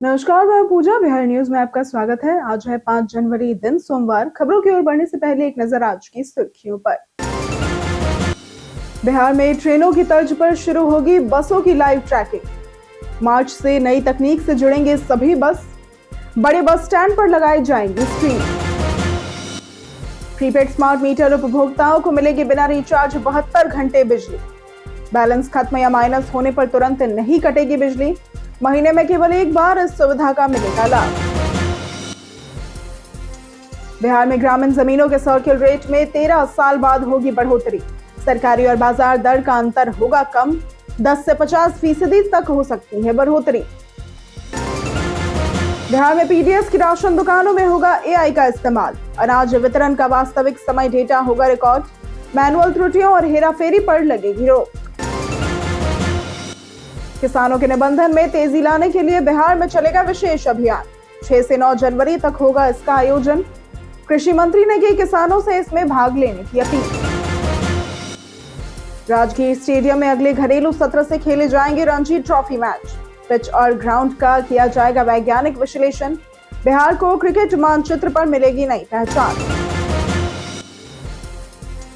नमस्कार, मैं पूजा। बिहार न्यूज में आपका स्वागत है। आज है 5 जनवरी, दिन सोमवार। खबरों की ओर बढ़ने से पहले एक नजर आज की सुर्खियों पर। बिहार में ट्रेनों की तर्ज पर शुरू होगी बसों की लाइव ट्रैकिंग। मार्च से नई तकनीक से जुड़ेंगे सभी बस। बड़े बस स्टैंड पर लगाई जाएंगी स्क्रीन। प्रीपेड स्मार्ट मीटर उपभोक्ताओं को मिलेगी बिना रिचार्ज 72 घंटे बिजली। बैलेंस खत्म या माइनस होने पर तुरंत नहीं कटेगी बिजली। महीने में केवल एक बार इस सुविधा का मिलेगा लाभ। बिहार में ग्रामीण जमीनों के सर्किल रेट में 13 साल बाद होगी बढ़ोतरी। सरकारी और बाजार दर का अंतर होगा कम। 10 से 50% तक हो सकती है बढ़ोतरी। बिहार में पीडीएस की राशन दुकानों में होगा एआई का इस्तेमाल। अनाज वितरण का वास्तविक समय डेटा होगा रिकॉर्ड। मैनुअल त्रुटियों और हेराफेरी पर लगेगी रोक। किसानों के निबंधन में तेजी लाने के लिए बिहार में चलेगा विशेष अभियान। 6 से 9 जनवरी तक होगा इसका आयोजन। कृषि मंत्री ने की किसानों से इसमें भाग लेने की अपील। राजगीर स्टेडियम में अगले घरेलू सत्र से खेले जाएंगे रणजी ट्रॉफी मैच। पिच और ग्राउंड का किया जाएगा वैज्ञानिक विश्लेषण। बिहार को क्रिकेट मानचित्र पर मिलेगी नई पहचान।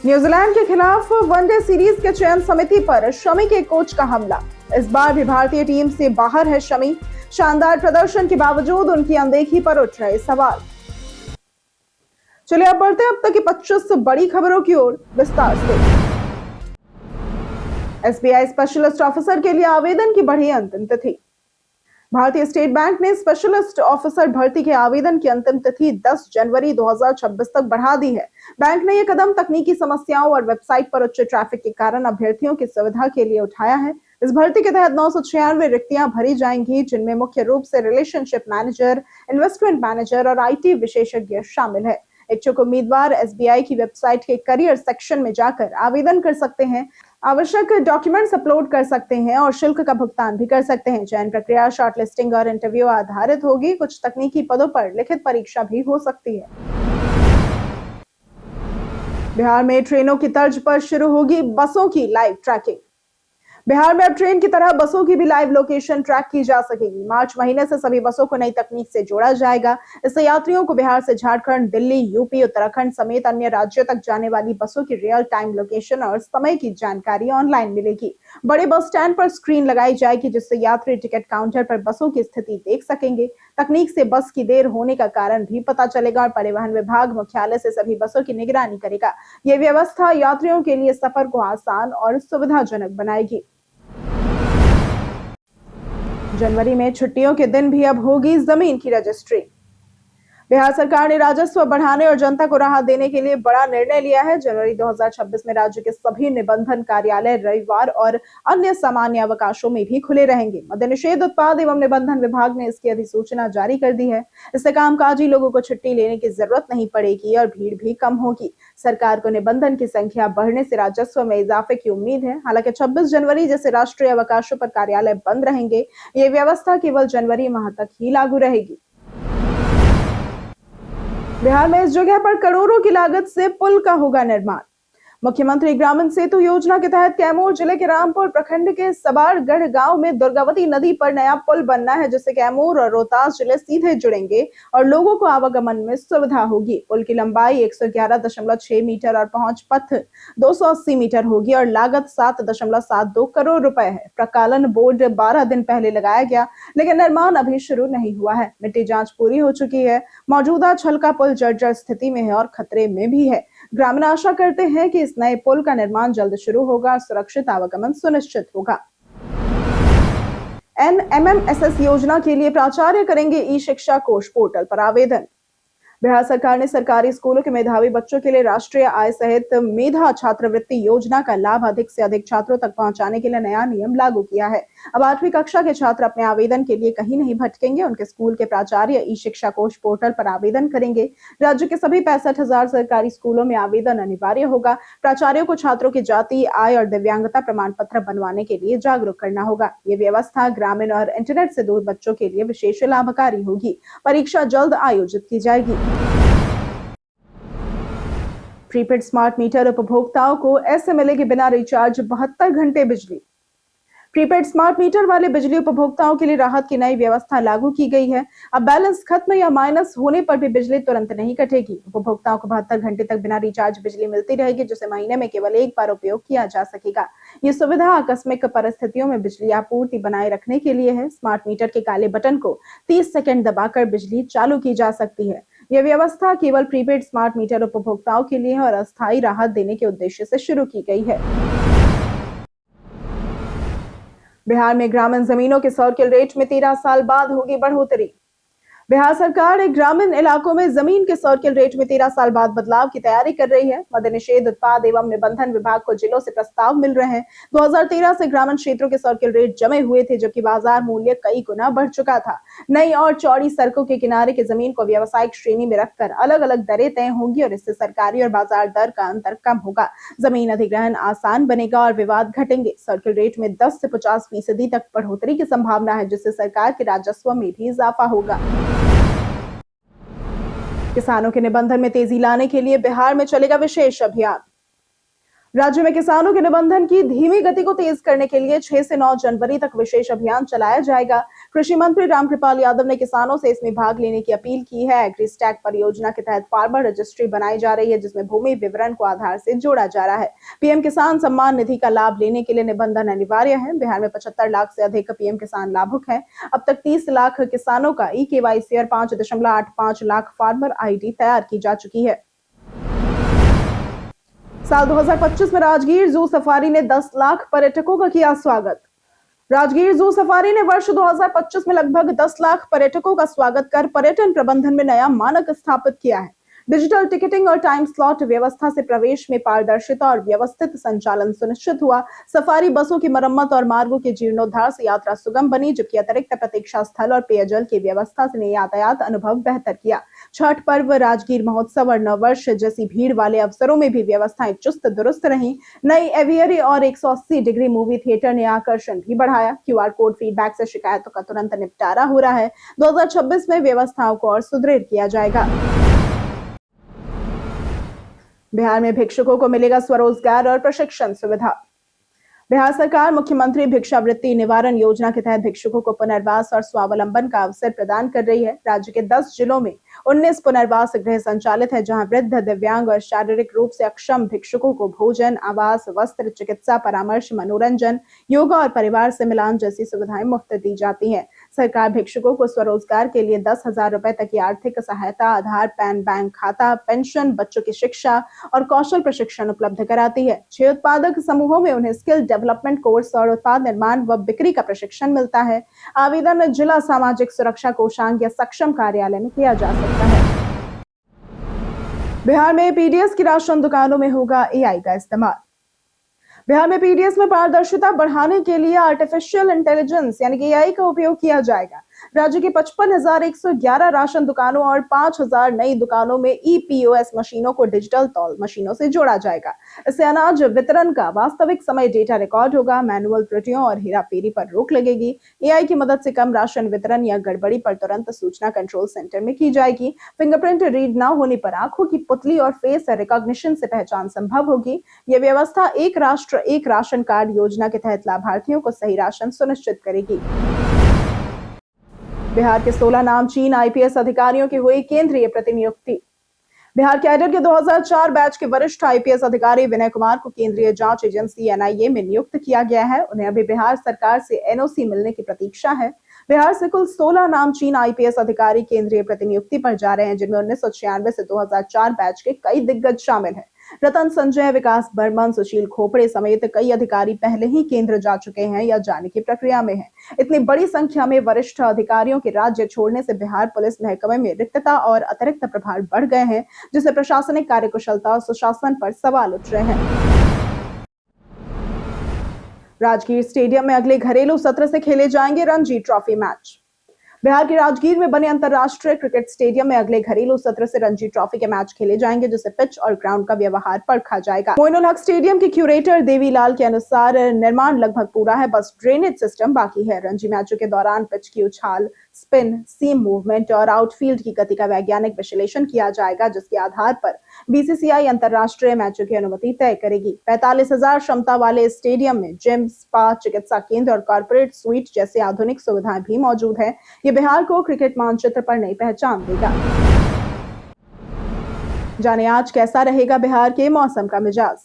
न्यूजीलैंड के खिलाफ वनडे सीरीज के चयन समिति पर शमी के कोच का हमला। इस बार भी भारतीय टीम से बाहर है शमी। शानदार प्रदर्शन के बावजूद उनकी अनदेखी पर उठ रहे सवाल। चलिए अब बढ़ते हैं अब तक की 25 बड़ी खबरों की ओर विस्तार से। एसबीआई स्पेशलिस्ट ऑफिसर के लिए आवेदन की बढ़ी अंतिम तिथि। भारतीय स्टेट बैंक ने स्पेशलिस्ट ऑफिसर भर्ती के आवेदन की अंतिम तिथि 10 जनवरी 2026 तक बढ़ा दी है। बैंक ने यह कदम तकनीकी समस्याओं और वेबसाइट पर उच्च ट्रैफिक के कारण अभ्यर्थियों की सुविधा के लिए उठाया है। इस भर्ती के तहत 996 रिक्तियां भरी जाएंगी, जिनमें मुख्य रूप से रिलेशनशिप मैनेजर, इन्वेस्टमेंट मैनेजर और आईटी विशेषज्ञ शामिल है। इच्छुक उम्मीदवार एसबीआई की वेबसाइट के करियर सेक्शन में जाकर आवेदन कर सकते हैं, आवश्यक डॉक्यूमेंट्स अपलोड कर सकते हैं और शुल्क का भुगतान भी कर सकते हैं। चयन प्रक्रिया शॉर्टलिस्टिंग और इंटरव्यू आधारित होगी। कुछ तकनीकी पदों पर लिखित परीक्षा भी हो सकती है। बिहार में ट्रेनों की तर्ज पर शुरू होगी बसों की लाइव ट्रैकिंग। बिहार में अब ट्रेन की तरह बसों की भी लाइव लोकेशन ट्रैक की जा सकेगी। मार्च महीने से सभी बसों को नई तकनीक से जोड़ा जाएगा। इससे यात्रियों को बिहार से झारखंड, दिल्ली, यूपी, उत्तराखंड समेत अन्य राज्यों तक जाने वाली बसों की रियल टाइम लोकेशन और समय की जानकारी ऑनलाइन मिलेगी। बड़े बस स्टैंड पर स्क्रीन लगाई जाएगी, जिससे यात्री टिकट काउंटर पर बसों की स्थिति देख सकेंगे। तकनीक से बस की देर होने का कारण भी पता चलेगा और परिवहन विभाग मुख्यालय से सभी बसों की निगरानी करेगा। यह व्यवस्था यात्रियों के लिए सफर को आसान और सुविधाजनक बनाएगी। जनवरी में छुट्टियों के दिन भी अब होगी जमीन की रजिस्ट्री। बिहार सरकार ने राजस्व बढ़ाने और जनता को राहत देने के लिए बड़ा निर्णय लिया है। जनवरी 2026 में राज्य के सभी निबंधन कार्यालय रविवार और अन्य सामान्य अवकाशों में भी खुले रहेंगे। मद्य निषेध उत्पाद एवं निबंधन विभाग ने इसकी अधिसूचना जारी कर दी है। इससे कामकाजी लोगों को छुट्टी लेने की जरूरत नहीं पड़ेगी और भीड़ भी कम होगी। सरकार को निबंधन की संख्या बढ़ने से राजस्व में इजाफे की उम्मीद है। हालांकि 26 जनवरी जैसे राष्ट्रीय अवकाशों पर कार्यालय बंद रहेंगे। ये व्यवस्था केवल जनवरी माह तक ही लागू रहेगी। बिहार में इस जगह पर करोड़ों की लागत से पुल का होगा निर्माण। मुख्यमंत्री ग्रामीण सेतु योजना के तहत कैमूर जिले के रामपुर प्रखंड के सबारगढ़ गांव में दुर्गावती नदी पर नया पुल बनना है, जिससे कैमूर और रोहतास जिले सीधे जुड़ेंगे और लोगों को आवागमन में सुविधा होगी। पुल की लंबाई 111.6 मीटर और पहुंच पथ 280 मीटर होगी और लागत 7.72 करोड़ रुपए है। प्रकालन बोर्ड 12 दिन पहले लगाया गया, लेकिन निर्माण अभी शुरू नहीं हुआ है। मिट्टी जांच पूरी हो चुकी है। मौजूदा छलका पुल जर्जर स्थिति में है और खतरे में भी है। ग्रामीण आशा करते हैं कि इस नए पुल का निर्माण जल्द शुरू होगा और सुरक्षित आवागमन सुनिश्चित होगा। एनएमएमएसएस योजना के लिए प्राचार्य करेंगे ई शिक्षा कोष पोर्टल पर आवेदन। बिहार सरकार ने सरकारी स्कूलों के मेधावी बच्चों के लिए राष्ट्रीय आय सहित मेधा छात्रवृत्ति योजना का लाभ अधिक से अधिक छात्रों तक पहुंचाने के लिए नया नियम लागू किया है। अब 8वीं कक्षा के छात्र अपने आवेदन के लिए कहीं नहीं भटकेंगे। उनके स्कूल के प्राचार्य ई शिक्षा कोष पोर्टल पर आवेदन करेंगे। राज्य के सभी 65,000 सरकारी स्कूलों में आवेदन अनिवार्य होगा। प्राचार्यों को छात्रों की जाति, आय और दिव्यांगता प्रमाण पत्र बनवाने के लिए जागरूक करना होगा। ये व्यवस्था ग्रामीण और इंटरनेट से दूर बच्चों के लिए विशेष लाभकारी होगी। परीक्षा जल्द आयोजित की जाएगी। प्रीपेड स्मार्ट मीटर उपभोक्ताओं को ऐसे मिलेगी बिना रिचार्ज 72 घंटे बिजली। प्रीपेड स्मार्ट मीटर वाले बिजली उपभोक्ताओं के लिए राहत की नई व्यवस्था लागू की गई है। अब बैलेंस खत्म या माइनस होने पर भी बिजली तुरंत नहीं कटेगी। उपभोक्ताओं को 72 घंटे तक बिना रिचार्ज बिजली मिलती रहेगी, जिसे महीने में केवल एक बार उपयोग किया जा सकेगा। ये सुविधा आकस्मिक परिस्थितियों में बिजली आपूर्ति बनाए रखने के लिए है। स्मार्ट मीटर के काले बटन को 30 सेकंड दबाकर बिजली चालू की जा सकती है। यह व्यवस्था केवल प्रीपेड स्मार्ट मीटर उपभोक्ताओं के लिए है और अस्थायी राहत देने के उद्देश्य से शुरू की गई है। बिहार में ग्रामीण जमीनों के सर्किल रेट में 13 साल बाद होगी बढ़ोतरी। बिहार सरकार एक ग्रामीण इलाकों में जमीन के सर्किल रेट में 13 साल बाद बदलाव की तैयारी कर रही है। मद्य निषेध उत्पाद एवं निबंधन विभाग को जिलों से प्रस्ताव मिल रहे हैं। 2013 से ग्रामीण क्षेत्रों के सर्किल रेट जमे हुए थे, जबकि बाजार मूल्य कई गुना बढ़ चुका था। नई और चौड़ी सड़कों के किनारे की जमीन को व्यावसायिक श्रेणी में रखकर अलग अलग दरें तय होंगी और इससे सरकारी और बाजार दर का अंतर कम होगा। जमीन अधिग्रहण आसान बनेगा और विवाद घटेंगे। सर्किल रेट में 10 से 50% तक बढ़ोतरी की संभावना है, जिससे सरकार के राजस्व में भी इजाफा होगा। किसानों के निबंधन में तेजी लाने के लिए बिहार में चलेगा विशेष अभियान। राज्य में किसानों के निबंधन की धीमी गति को तेज करने के लिए 6 से 9 जनवरी तक विशेष अभियान चलाया जाएगा। कृषि मंत्री रामकृपाल यादव ने किसानों से इसमें भाग लेने की अपील की है। एग्रीस्टैक परियोजना के तहत फार्मर रजिस्ट्री बनाई जा रही है, जिसमें भूमि विवरण को आधार से जोड़ा जा रहा है। पीएम किसान सम्मान निधि का लाभ लेने के लिए निबंधन अनिवार्य है। बिहार में 75 लाख से अधिक पीएम किसान लाभुक हैं। अब तक 30 लाख किसानों का ई-केवाईसी और 5.85 लाख फार्मर आईडी तैयार की जा चुकी है। साल 2025 में राजगीर जू सफारी ने 10 लाख पर्यटकों का किया स्वागत। राजगीर जू सफारी ने वर्ष 2025 में लगभग 10 लाख पर्यटकों का स्वागत कर पर्यटन प्रबंधन में नया मानक स्थापित किया है। डिजिटल टिकटिंग और टाइम स्लॉट व्यवस्था से प्रवेश में पारदर्शिता और व्यवस्थित संचालन सुनिश्चित हुआ। सफारी बसों की मरम्मत और मार्गों के जीर्णोद्धार से यात्रा सुगम बनी, जबकि अतिरिक्त प्रतीक्षा स्थल और पेयजल की व्यवस्था ने यातायात अनुभव बेहतर किया। छठ पर्व, राजगीर महोत्सव और नववर्ष जैसी भीड़ वाले अवसरों में भी व्यवस्थाएं चुस्त दुरुस्त रही। नई एवियरी और 180 डिग्री मूवी थिएटर ने आकर्षण भी बढ़ाया। क्यूआर कोड फीडबैक से शिकायतों का तुरंत निपटारा हो रहा है। 2026 में व्यवस्थाओं को और सुदृढ़ किया जाएगा। बिहार में भिक्षुकों को मिलेगा स्वरोजगार और प्रशिक्षण सुविधा। बिहार सरकार मुख्यमंत्री भिक्षावृत्ति निवारण योजना के तहत भिक्षुकों को पुनर्वास और स्वावलंबन का अवसर प्रदान कर रही है। राज्य के 10 जिलों में 19 पुनर्वास गृह संचालित है, जहां वृद्ध, दिव्यांग और शारीरिक रूप से अक्षम भिक्षुकों को भोजन, आवास, वस्त्र, चिकित्सा परामर्श, मनोरंजन, योगा और परिवार से मिलान जैसी सुविधाएं मुफ्त दी जाती है। सरकार भिक्षुकों को स्वरोजगार के लिए 10,000 रुपए तक की आर्थिक सहायता, आधार, पैन, बैंक खाता, पेंशन, बच्चों की शिक्षा और कौशल प्रशिक्षण उपलब्ध कराती है। 6 उत्पादक समूहों में उन्हें स्किल डेवलपमेंट कोर्स और उत्पाद निर्माण व बिक्री का प्रशिक्षण मिलता है। आवेदन जिला सामाजिक सुरक्षा कोषांग या सक्षम कार्यालय में किया जा सकता है। बिहार में पीडीएस की राशन दुकानों में होगा एआई का इस्तेमाल। बिहार में पीडीएस में पारदर्शिता बढ़ाने के लिए आर्टिफिशियल इंटेलिजेंस यानी कि एआई का उपयोग किया जाएगा। राज्य के 55,111 राशन दुकानों और 5,000 नई दुकानों में ईपीओएस मशीनों को डिजिटल तौल मशीनों से जोड़ा जाएगा। इससे अनाज वितरण का वास्तविक समय डेटा रिकॉर्ड होगा। मैनुअल त्रुटियों और हेराफेरी पर रोक लगेगी। एआई की मदद से कम राशन वितरण या गड़बड़ी पर तुरंत सूचना कंट्रोल सेंटर में की जाएगी। फिंगरप्रिंट रीड न होने पर आंखों की पुतली और फेस रिकॉग्निशन से पहचान संभव होगी। यह व्यवस्था एक राष्ट्र एक राशन कार्ड योजना के तहत लाभार्थियों को सही राशन सुनिश्चित करेगी। बिहार के 16 नामचीन आईपीएस अधिकारियों की हुई केंद्रीय प्रतिनियुक्ति। बिहार कैडर के 2004 बैच के वरिष्ठ आईपीएस अधिकारी विनय कुमार को केंद्रीय जांच एजेंसी एनआईए में नियुक्त किया गया है। उन्हें अभी बिहार सरकार से एनओसी मिलने की प्रतीक्षा है। बिहार से कुल 16 नामचीन आईपीएस अधिकारी केंद्रीय प्रतिनियुक्ति पर जा रहे हैं, जिनमें 1996 से 2004 बैच के कई दिग्गज शामिल हैं। रतन संजय, विकास बर्मन, सुशील खोपड़े समेत कई अधिकारी पहले ही केंद्र जा चुके हैं या जाने की प्रक्रिया में हैं। इतनी बड़ी संख्या में वरिष्ठ अधिकारियों के राज्य छोड़ने से बिहार पुलिस महकमे में रिक्तता और अतिरिक्त प्रभार बढ़ गए हैं, जिससे प्रशासनिक कार्यकुशलता और सुशासन पर सवाल उठ रहे हैं। राजगीर स्टेडियम में अगले घरेलू सत्र से खेले जाएंगे रणजी ट्रॉफी मैच। बिहार के राजगीर में बने अंतरराष्ट्रीय क्रिकेट स्टेडियम में अगले घरेलू सत्र से रणजी ट्रॉफी के मैच खेले जाएंगे, जिससे पिच और ग्राउंड का व्यवहार परखा जाएगा। मोइनुल हक स्टेडियम के क्यूरेटर देवीलाल के अनुसार निर्माण लगभग पूरा है, बस ड्रेनेज सिस्टम बाकी है। रणजी मैचों के दौरान पिच की उछाल स्पिन, सीम मूवमेंट और आउटफील्ड की गति का वैज्ञानिक विश्लेषण किया जाएगा, जिसके आधार पर बीसीसीआई अंतर्राष्ट्रीय मैचों की अनुमति तय करेगी। 45,000 क्षमता वाले स्टेडियम में जिम, स्पा, चिकित्सा केंद्र और कॉर्पोरेट स्वीट जैसी आधुनिक सुविधाएं भी मौजूद है। ये बिहार को क्रिकेट मानचित्र पर नई पहचान देगा। जाने आज कैसा रहेगा बिहार के मौसम का मिजाज।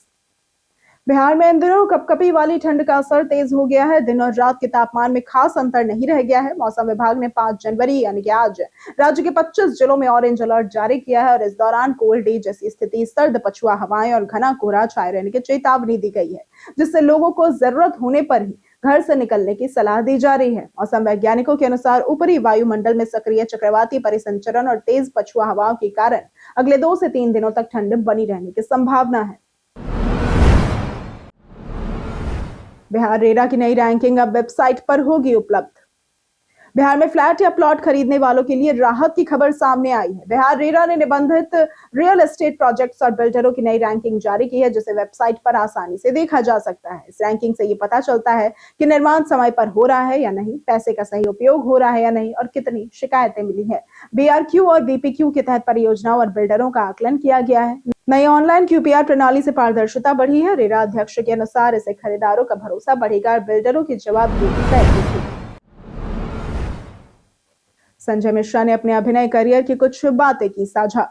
बिहार में इन दिनों कपकपी वाली ठंड का असर तेज हो गया है। दिन और रात के तापमान में खास अंतर नहीं रह गया है। मौसम विभाग ने 5 जनवरी यानी कि आज राज्य के 25 जिलों में ऑरेंज अलर्ट जारी किया है और इस दौरान कोल्ड डे जैसी स्थिति, सर्द पछुआ हवाएं और घना कोहरा छाए रहने की चेतावनी दी गई है, जिससे लोगों को जरूरत होने पर ही घर से निकलने की सलाह दी जा रही है। मौसम वैज्ञानिकों के अनुसार ऊपरी वायुमंडल में सक्रिय चक्रवाती परिसंचरण और तेज पछुआ हवाओं के कारण अगले 2 से 3 दिनों तक ठंड बनी रहने की संभावना है। बिहार रेरा की नई रैंकिंग अब वेबसाइट पर होगी उपलब्ध। बिहार में फ्लैट या प्लॉट खरीदने वालों के लिए राहत की खबर सामने आई है। बिहार रेरा ने निबंधित रियल एस्टेट प्रोजेक्ट्स और बिल्डरों की नई रैंकिंग जारी की है, जिसे वेबसाइट पर आसानी से देखा जा सकता है। इस रैंकिंग से ये पता चलता है कि निर्माण समय पर हो रहा है या नहीं, पैसे का सही उपयोग हो रहा है या नहीं और कितनी शिकायतें मिली है। बीआरक्यू और बीपीक्यू के तहत परियोजनाओं और बिल्डरों का आकलन किया गया है। नई ऑनलाइन क्यूपीआर प्रणाली से पारदर्शिता बढ़ी है। रेरा अध्यक्ष के अनुसार इससे खरीदारों का भरोसा बढ़ेगा और बिल्डरों की जवाबदेही तय होगी। संजय मिश्रा ने अपने अभिनय करियर की कुछ बातें की साझा।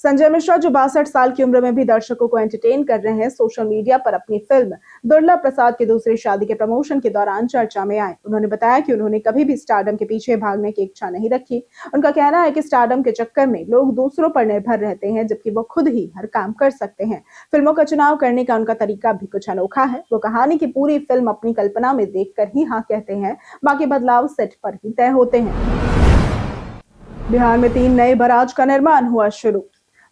संजय मिश्रा, जो 62 साल की उम्र में भी दर्शकों को एंटरटेन कर रहे हैं, सोशल मीडिया पर अपनी फिल्म दुर्लभ प्रसाद की दूसरी शादी के प्रमोशन के दौरान चर्चा में आए। उन्होंने बताया कि उन्होंने कभी भी स्टारडम के पीछे भागने की इच्छा नहीं रखी। उनका कहना है कि स्टारडम के चक्कर में लोग दूसरों पर निर्भर रहते हैं, जबकि वो खुद ही हर काम कर सकते हैं। फिल्मों का चुनाव करने का उनका तरीका भी कुछ अनोखा है। वो कहानी की पूरी फिल्म अपनी कल्पना में देखकर ही हाँ कहते हैं, बाकी बदलाव सेट पर ही तय होते हैं। बिहार में 3 नए बराज का निर्माण हुआ शुरू।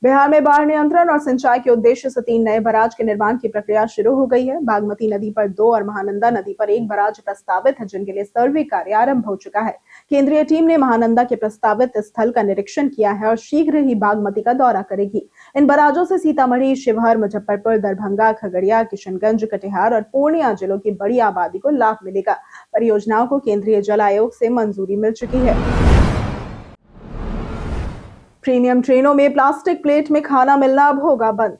बिहार में बाढ़ नियंत्रण और सिंचाई के उद्देश्य से 3 नए बराज के निर्माण की प्रक्रिया शुरू हो गई है। बागमती नदी पर 2 और महानंदा नदी पर 1 बराज प्रस्तावित है, जिनके लिए सर्वे कार्य आरंभ हो चुका है। केंद्रीय टीम ने महानंदा के प्रस्तावित स्थल का निरीक्षण किया है और शीघ्र ही बागमती का दौरा करेगी। इन बराजों से सीतामढ़ी, शिवहर, मुजफ्फरपुर, दरभंगा, खगड़िया, किशनगंज, कटिहार और पूर्णिया जिलों की बड़ी आबादी को लाभ मिलेगा। परियोजनाओं को केंद्रीय जल आयोग से मंजूरी मिल चुकी है। प्रीमियम ट्रेनों में प्लास्टिक प्लेट में खाना मिलना अब होगा बंद।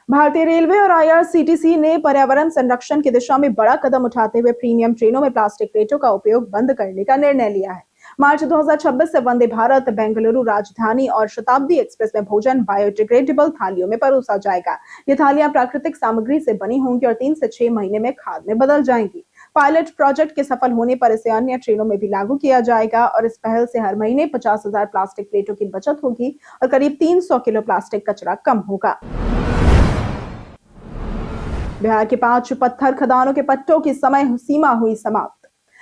भारतीय रेलवे और आईआरसीटीसी ने पर्यावरण संरक्षण की दिशा में बड़ा कदम उठाते हुए प्रीमियम ट्रेनों में प्लास्टिक प्लेटों का उपयोग बंद करने का निर्णय लिया है। मार्च 2026 से वंदे भारत, बेंगलुरु राजधानी और शताब्दी एक्सप्रेस में भोजन बायोडिग्रेडेबल थालियों में परोसा जाएगा। ये थालियां प्राकृतिक सामग्री से बनी होंगी और 3 से 6 महीने में खाद में बदल जाएंगी। पायलट प्रोजेक्ट के सफल होने पर इसे अन्य ट्रेनों में भी लागू किया जाएगा और इस पहल से हर महीने 50,000 प्लास्टिक प्लेटों की बचत होगी और करीब 300 किलो प्लास्टिक कचरा कम होगा। बिहार के 5 पत्थर खदानों के पट्टों की समय सीमा हुई समाप्त।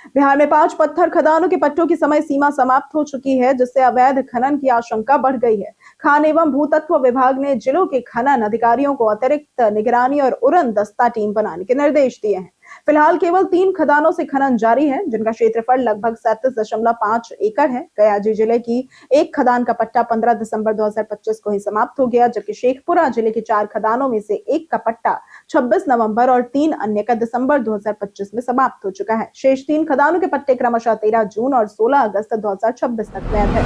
बिहार में 5 पत्थर खदानों के पट्टों की समय सीमा समाप्त हो चुकी है, जिससे अवैध खनन की आशंका बढ़ गई है। खान एवं भूतत्व विभाग ने जिलों के खनन अधिकारियों को अतिरिक्त निगरानी और उड़न दस्ता टीम बनाने के निर्देश दिए हैं। फिलहाल केवल 3 खदानों से खनन जारी है, जिनका क्षेत्रफल लगभग 37.5 एकड़ है। गयाजी जिले की एक खदान का पट्टा 15 दिसंबर 2025 को ही समाप्त हो गया, जबकि शेखपुरा जिले की 4 खदानों में से एक का पट्टा 26 नवंबर और 3 अन्य का दिसंबर 2025 में समाप्त हो चुका है। शेष 3 खदानों के पट्टे क्रमशः 13 जून और 16 अगस्त 2026 तक वैध है।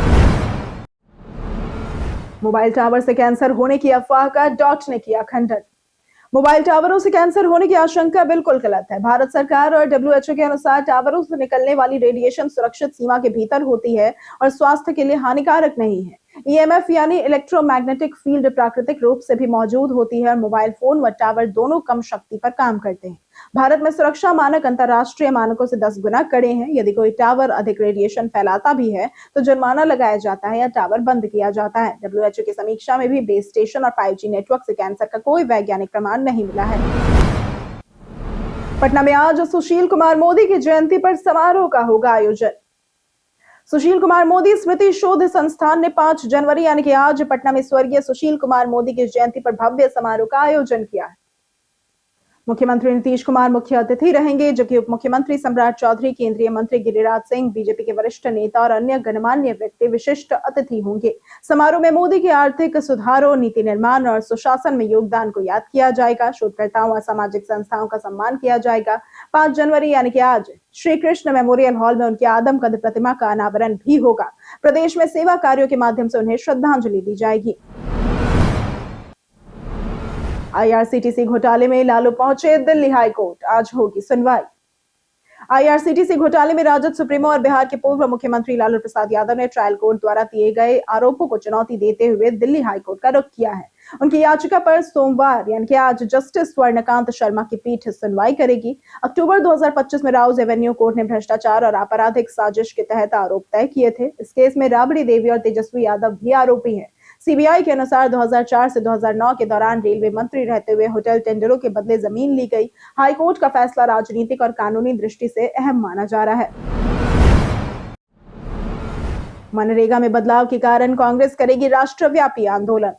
मोबाइल टावर से कैंसर होने की अफवाह का डॉट ने किया खंडन। मोबाइल टावरों से कैंसर होने की आशंका बिल्कुल गलत है। भारत सरकार और डब्ल्यूएचओ के अनुसार टावरों से निकलने वाली रेडिएशन सुरक्षित सीमा के भीतर होती है और स्वास्थ्य के लिए हानिकारक नहीं है। ईएमएफ यानी इलेक्ट्रोमैग्नेटिक फील्ड प्राकृतिक रूप से भी मौजूद होती है और मोबाइल फोन व टावर दोनों कम शक्ति पर काम करते हैं। भारत में सुरक्षा मानक अंतर्राष्ट्रीय मानकों से 10 गुना कड़े हैं। यदि कोई टावर अधिक रेडिएशन फैलाता भी है तो जुर्माना लगाया जाता है या टावर बंद किया जाता है। डब्ल्यूएचओ की समीक्षा में भी बेस स्टेशन और 5G नेटवर्क से कैंसर का कोई वैज्ञानिक प्रमाण नहीं मिला है। पटना में आज सुशील कुमार मोदी की जयंती पर समारोह का होगा आयोजन। सुशील कुमार मोदी स्मृति शोध संस्थान ने 5 जनवरी यानी कि आज पटना में स्वर्गीय सुशील कुमार मोदी की जयंती पर भव्य समारोह का आयोजन किया है। मुख्यमंत्री नीतीश कुमार मुख्य अतिथि रहेंगे, जबकि उप मुख्यमंत्री सम्राट चौधरी, केंद्रीय मंत्री गिरिराज सिंह, बीजेपी के वरिष्ठ नेता और अन्य गणमान्य व्यक्ति विशिष्ट अतिथि होंगे। समारोह में मोदी के आर्थिक सुधारों, नीति निर्माण और सुशासन में योगदान को याद किया जाएगा। शोधकर्ताओं और सामाजिक संस्थाओं का सम्मान किया जाएगा। 5 जनवरी यानी कि आज श्री कृष्ण मेमोरियल हॉल में उनकी आदमकद प्रतिमा का अनावरण भी होगा। प्रदेश में सेवा कार्यों के माध्यम से उन्हें श्रद्धांजलि दी जाएगी। आईआरसीटीसी घोटाले में लालू पहुंचे दिल्ली हाईकोर्ट, आज होगी सुनवाई। आईआरसीटीसी घोटाले में राजद सुप्रीमो और बिहार के पूर्व मुख्यमंत्री लालू प्रसाद यादव ने ट्रायल कोर्ट द्वारा दिए गए आरोपों को चुनौती देते हुए दिल्ली हाईकोर्ट का रुख किया है। उनकी याचिका पर सोमवार यानी कि आज जस्टिस स्वर्णकांत शर्मा की पीठ सुनवाई करेगी। अक्टूबर 2025 में राउज एवेन्यू कोर्ट ने भ्रष्टाचार और आपराधिक साजिश के तहत आरोप तय किए थे। इस केस में राबड़ी देवी और तेजस्वी यादव भी आरोपी हैं। सीबीआई के अनुसार 2004 से 2009 के दौरान रेलवे मंत्री रहते हुए होटल टेंडरों के बदले जमीन ली गई। हाईकोर्ट का फैसला राजनीतिक और कानूनी दृष्टि से अहम माना जा रहा है। मनरेगा में बदलाव के कारण कांग्रेस करेगी राष्ट्रव्यापी आंदोलन।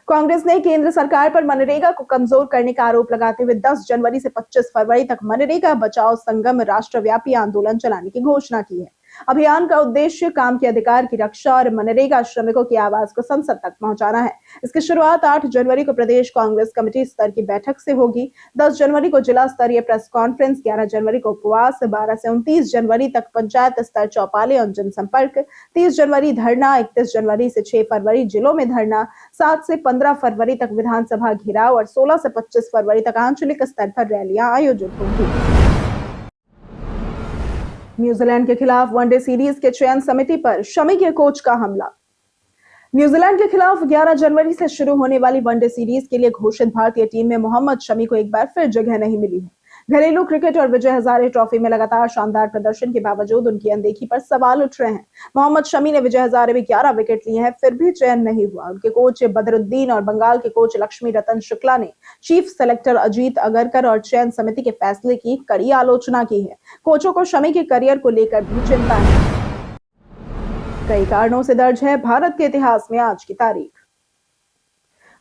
कांग्रेस ने केंद्र सरकार पर मनरेगा को कमजोर करने का आरोप लगाते हुए 10 जनवरी से 25 फरवरी तक मनरेगा बचाओ संगम राष्ट्रव्यापी आंदोलन चलाने की घोषणा की है। अभियान का उद्देश्य काम के अधिकार की रक्षा और मनरेगा श्रमिकों की आवाज को संसद तक पहुंचाना है। इसकी शुरुआत 8 जनवरी को प्रदेश कांग्रेस कमेटी स्तर की बैठक से होगी। 10 जनवरी को जिला स्तरीय प्रेस कॉन्फ्रेंस, 11 जनवरी को उपवास, 12 से 29 जनवरी तक पंचायत स्तर चौपाले और जनसंपर्क, 30 जनवरी धरना, 31 जनवरी से 6 फरवरी जिलों में धरना, 7 से 15 फरवरी तक विधानसभा घेराव और 16 से 25 फरवरी तक आंचलिक स्तर पर रैलियां आयोजित होंगी। न्यूजीलैंड के खिलाफ वनडे सीरीज के चयन समिति पर शमी के कोच का हमला। न्यूजीलैंड के खिलाफ 11 जनवरी से शुरू होने वाली वनडे सीरीज के लिए घोषित भारतीय टीम में मोहम्मद शमी को एक बार फिर जगह नहीं मिली है। घरेलू क्रिकेट और विजय हजारे ट्रॉफी में लगातार शानदार प्रदर्शन के बावजूद उनकी अनदेखी पर सवाल उठ रहे हैं। मोहम्मद शमी ने विजय हजारे में 11 विकेट लिए हैं, फिर भी चयन नहीं हुआ। उनके कोच बदरुद्दीन और बंगाल के कोच लक्ष्मी रतन शुक्ला ने चीफ सेलेक्टर अजीत अगरकर और चयन समिति के फैसले की कड़ी आलोचना की है। कोचों को शमी के करियर को लेकर भी चिंता है। कई कारणों से दर्ज है भारत के इतिहास में आज की तारीख।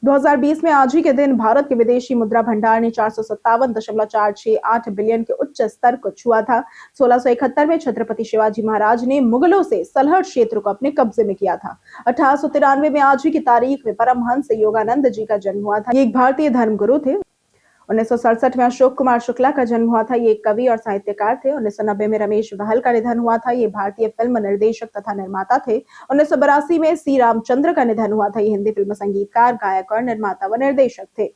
2020 में आज ही के दिन भारत के विदेशी मुद्रा भंडार ने 457.468 बिलियन के उच्च स्तर को छुआ था। 1671 में छत्रपति शिवाजी महाराज ने मुगलों से सलहट क्षेत्र को अपने कब्जे में किया था। 1893 में आज ही की तारीख में परमहंस योगानंद जी का जन्म हुआ था। ये एक भारतीय धर्मगुरु थे। 1967 में अशोक कुमार शुक्ला का जन्म हुआ था। ये एक कवि और साहित्यकार थे। 1990 में रमेश बहल का निधन हुआ था। ये भारतीय फिल्म निर्देशक तथा निर्माता थे। 1982 में सी रामचंद्र का निधन हुआ था। ये हिंदी फिल्म संगीतकार, गायक और निर्माता व निर्देशक थे।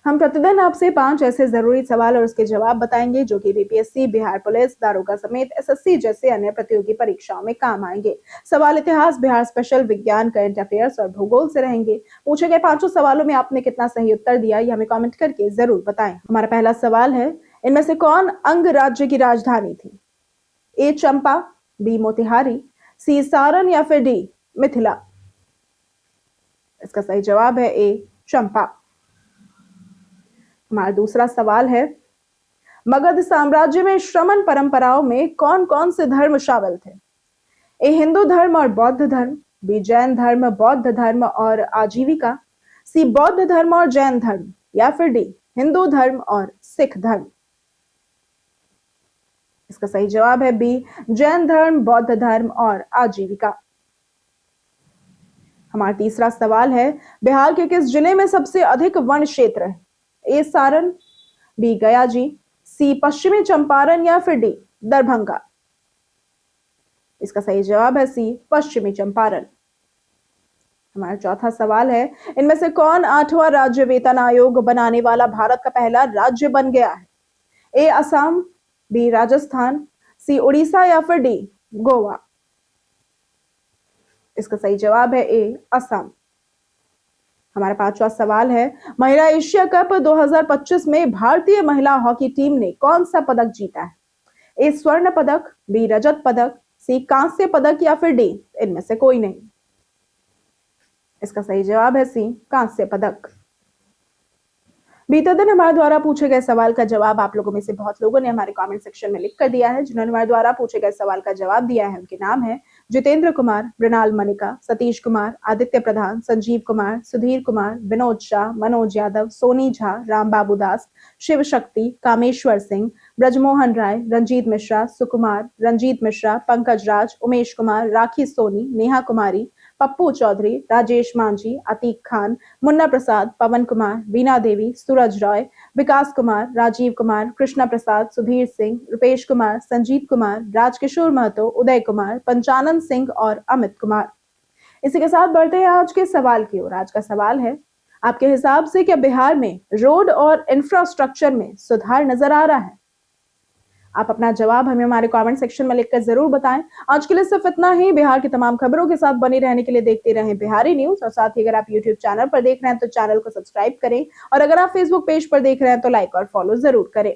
हम प्रतिदिन आपसे 5 ऐसे जरूरी सवाल और उसके जवाब बताएंगे जो कि बीपीएससी, बिहार पुलिस, दारोगा समेत एसएससी जैसे अन्य प्रतियोगी परीक्षाओं में काम आएंगे। सवाल इतिहास, बिहार स्पेशल, विज्ञान, करंट अफेयर्स और भूगोल से रहेंगे। पूछे गए 5 सवालों में आपने कितना सही उत्तर दिया ये हमें कमेंट करके जरूर बताएं। हमारा पहला सवाल है, इनमें से कौन अंग राज्य की राजधानी थी? ए चंपा, बी मोतिहारी, सी सारण या फिर डी मिथिला? इसका सही जवाब है ए चंपा। हमारा दूसरा सवाल है, मगध साम्राज्य में श्रमण परंपराओं में कौन कौन से धर्म शामिल थे? ए हिंदू धर्म और बौद्ध धर्म, बी जैन धर्म, बौद्ध धर्म और आजीविका, सी बौद्ध धर्म और जैन धर्म या फिर डी हिंदू धर्म और सिख धर्म? इसका सही जवाब है बी जैन धर्म, बौद्ध धर्म और आजीविका। हमारा तीसरा सवाल है, बिहार के किस जिले में सबसे अधिक वन क्षेत्र है? ए सारण, बी गया जी, सी पश्चिमी चंपारण या फिर डी दरभंगा? इसका सही जवाब है सी पश्चिमी चंपारण। हमारा चौथा सवाल है, इनमें से कौन 8वां राज्य वेतन आयोग बनाने वाला भारत का पहला राज्य बन गया है? ए असम, बी राजस्थान, सी उड़ीसा या फिर डी गोवा? इसका सही जवाब है ए असम। हमारा 5वां सवाल है, महिला एशिया कप 2025 में भारतीय महिला हॉकी टीम ने कौन सा पदक जीता है? ए स्वर्ण पदक, बी रजत पदक, सी कांस्य पदक या फिर डी इनमें से कोई नहीं? इसका सही जवाब है सी कांस्य पदक। बीते दिन हमारे द्वारा पूछे गए सवाल का जवाब आप लोगों में से बहुत लोगों ने हमारे कमेंट सेक्शन में लिख कर दिया है। जिन्होंने हमारे द्वारा पूछे गए सवाल का जवाब दिया है उनके नाम है जितेंद्र कुमार, मृणाल मनिका, सतीश कुमार, आदित्य प्रधान, संजीव कुमार, सुधीर कुमार, विनोद शाह, मनोज यादव, सोनी झा, रामबाबू दास, शिव शक्ति, कामेश्वर सिंह, ब्रजमोहन राय, रंजीत मिश्रा, सुकुमार, रंजीत मिश्रा, पंकज राज, उमेश कुमार, राखी सोनी, नेहा कुमारी, पप्पू चौधरी, राजेश मांझी, अतीक खान, मुन्ना प्रसाद, पवन कुमार, वीना देवी, सूरज रॉय, विकास कुमार, राजीव कुमार, कृष्णा प्रसाद, सुधीर सिंह, रुपेश कुमार, संजीत कुमार, राजकिशोर महतो, उदय कुमार, पंचानन सिंह और अमित कुमार। इसी के साथ बढ़ते हैं आज के सवाल की ओर। आज का सवाल है, आपके हिसाब से क्या बिहार में रोड और इंफ्रास्ट्रक्चर में सुधार नजर आ रहा है? आप अपना जवाब हमें हमारे कमेंट सेक्शन में लिखकर जरूर बताएं। आज के लिए सिर्फ इतना ही। बिहार की तमाम खबरों के साथ बने रहने के लिए देखते रहें बिहारी न्यूज। और साथ ही अगर आप यूट्यूब चैनल पर देख रहे हैं तो चैनल को सब्सक्राइब करें, और अगर आप फेसबुक पेज पर देख रहे हैं तो लाइक और फॉलो जरूर करें।